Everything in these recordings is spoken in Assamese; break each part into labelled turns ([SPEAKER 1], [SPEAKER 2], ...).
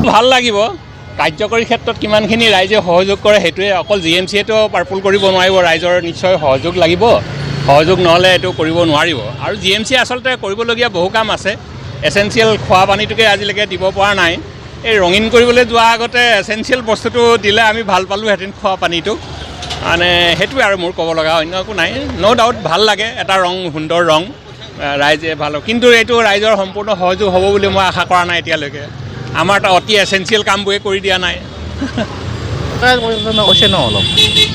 [SPEAKER 1] ভাল লাগিব কাৰ্যকৰী ক্ষেত্ৰত কিমানখিনি ৰাইজে সহযোগ কৰে সেইটোৱে অকল GMCয়েতো পাৰ্পল কৰিব নোৱাৰিব ৰাইজৰ নিশ্চয় সহযোগ লাগিব সহযোগ নহ'লে এইটো কৰিব নোৱাৰিব আৰু GMC আচলতে কৰিবলগীয়া বহু কাম আছে এসেনশিয়েল খোৱা পানীটোকে আজিলৈকে দিব পৰা নাই এই ৰঙীন কৰিবলৈ যোৱাৰ আগতে এসেনশিয়েল বস্তুটো দিলে আমি ভাল পালোহেঁতেন খোৱা পানীটো মানে সেইটোৱে আৰু মোৰ ক'ব লগা অন্য একো নাই ন' ডাউট ভাল লাগে এটা ৰং সুন্দৰ ৰং ৰাইজে ভাল কিন্তু এইটো ৰাইজৰ সম্পূৰ্ণ সহযোগ হ'ব বুলি মই আশা কৰা নাই এতিয়ালৈকে আমাৰ এটা অতি এসেনশিয়েল কামবোৰে কৰি দিয়া নাই
[SPEAKER 2] হৈছে ন অলপ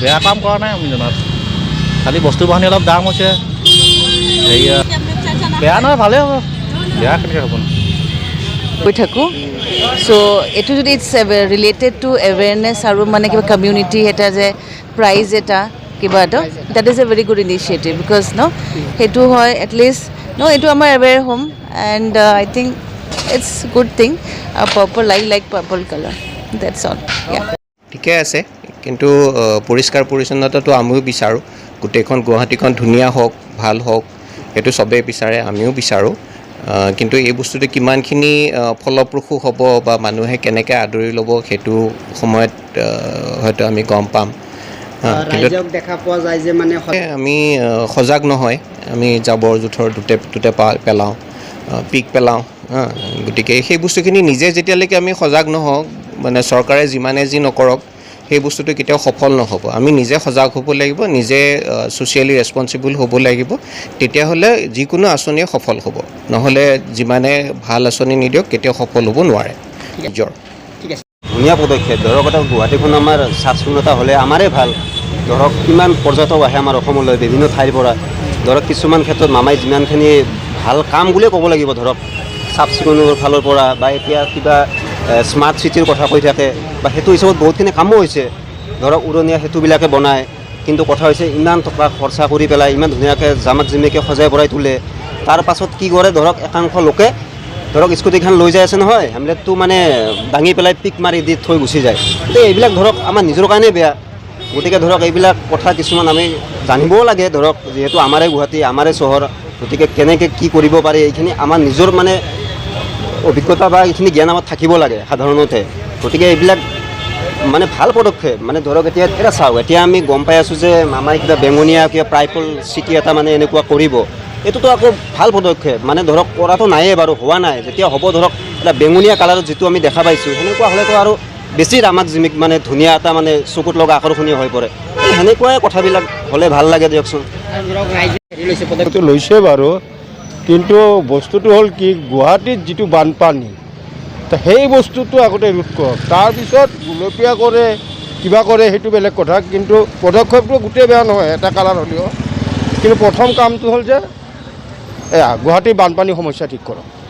[SPEAKER 2] বেয়া কাম কৰা নাই আমি জনাত খালি বস্তু বাহানি অলপ দাম হৈছে হেৰিয়া বেয়া নহয় ভালেই হ'ব বেয়া কেনেকৈ হ'ব
[SPEAKER 3] কৈ থাকোঁ চ' এইটো যদি ইটছ ৰিলেটেড টু এৱেৰনেছ আৰু মানে কিবা কমিউনিটি এটা যে প্ৰাইজ এটা কিবা এটা that is a very good initiative because ন সেইটো হয় এটলিষ্ট ন এইটো আমাৰ এৱেৰ হ'ম and I think it's good thing purple like purple colour that's all
[SPEAKER 4] ঠিকে আছে কিন্তু পৰিষ্কাৰ পৰিচ্ছন্নতাটো আমিও বিচাৰোঁ গোটেইখন গুৱাহাটীখন ধুনীয়া হওক ভাল হওক সেইটো চবেই বিচাৰে আমিও বিচাৰোঁ কিন্তু এই বস্তুটো কিমানখিনি ফলপ্ৰসূ হ'ব বা মানুহে কেনেকৈ আদৰি ল'ব সেইটো সময়ত হয়তো আমি গম পাম
[SPEAKER 5] ৰাইজক দেখা পোৱা যায় যে মানে
[SPEAKER 4] আমি সজাগ নহয় আমি জাবৰ জোঁথৰ দুটে পেলাওঁ পিক পেলাওঁ গতিকে সেই বস্তুখিনি নিজে যেতিয়ালৈকে আমি সজাগ নহওঁ মানে চৰকাৰে যিমানে যি নকৰক সেই বস্তুটো কেতিয়াও সফল নহ'ব আমি নিজে সজাগ হ'ব লাগিব নিজে ছ'চিয়েলি ৰেছপনচিবল হ'ব লাগিব তেতিয়াহ'লে যিকোনো আঁচনিয়ে সফল হ'ব নহ'লে যিমানে ভাল আঁচনি নিদিয়ক কেতিয়াও সফল হ'ব নোৱাৰে নিজৰ
[SPEAKER 6] ধুনীয়া পদক্ষেপ ধৰক এটা গুৱাহাটীখন আমাৰ চাফ চিকুণতা হ'লে আমাৰে ভাল ধৰক কিমান পৰ্যটক আহে আমাৰ অসমলৈ বিভিন্ন ঠাইৰ পৰা ধৰক কিছুমান ক্ষেত্ৰত মামাই যিমানখিনি ভাল কাম বুলিয়ে ক'ব লাগিব ধৰক চাফ চিকুণৰ ফালৰ পৰা বা এতিয়া কিবা স্মাৰ্ট চিটিৰ কথা কৈ থাকে বা সেইটো হিচাপত বহুতখিনি কামো হৈছে ধৰক উৰণীয়া সেতুবিলাকে বনায় কিন্তু কথা হৈছে ইমান টকা খৰচা কৰি পেলাই ইমান ধুনীয়াকৈ জামাক জিমিকে সজাই পৰাই তোলে তাৰ পাছত কি কৰে ধৰক একাংশ লোকে ধৰক স্কুটিখন লৈ যাই আছে নহয় হেমলেটটো মানে দাঙি পেলাই পিক মাৰি দি থৈ গুচি যায় তো এইবিলাক ধৰক আমাৰ নিজৰ কাৰণে বেয়া গতিকে ধৰক এইবিলাক কথা কিছুমান আমি জানিবও লাগে ধৰক যিহেতু আমাৰে গুৱাহাটী আমাৰে চহৰ গতিকে কেনেকৈ কি কৰিব পাৰি এইখিনি আমাৰ নিজৰ মানে অভিজ্ঞতা বা এইখিনি জ্ঞান আমাৰ থাকিব লাগে সাধাৰণতে গতিকে এইবিলাক মানে ভাল পদক্ষেপ মানে ধৰক এতিয়া চাওক এতিয়া আমি গম পাই আছোঁ যে আমাৰ কিবা বেঙুনীয়া কিবা প্ৰাইপল চিটি এটা মানে এনেকুৱা কৰিব এইটোতো আকৌ ভাল পদক্ষেপ মানে ধৰক কৰাটো নায়েই বাৰু হোৱা নাই যেতিয়া হ'ব ধৰক এটা বেঙুনীয়া কালাৰত যিটো আমি দেখা পাইছোঁ সেনেকুৱা হ'লেতো আৰু বেছি ৰামাক জিমিক মানে ধুনীয়া এটা মানে চকুত লগা আকৰ্ষণীয় হৈ পৰে সেনেকুৱাই কথাবিলাক হ'লে ভাল লাগে দিয়কচোন
[SPEAKER 7] লৈছে বাৰু কিন্তু বস্তুটো হ'ল কি গুৱাহাটীত যিটো বানপানী সেই বস্তুটো আগতে ৰোধ কৰক তাৰপিছত গুলপীয়া কৰে কিবা কৰে সেইটো বেলেগ কথা কিন্তু পদক্ষেপটো গোটেই বেয়া নহয় এটা কালাৰ হ'লেও কিন্তু প্ৰথম কামটো হ'ল যে গুৱাহাটীৰ বানপানী সমস্যা ঠিক কৰক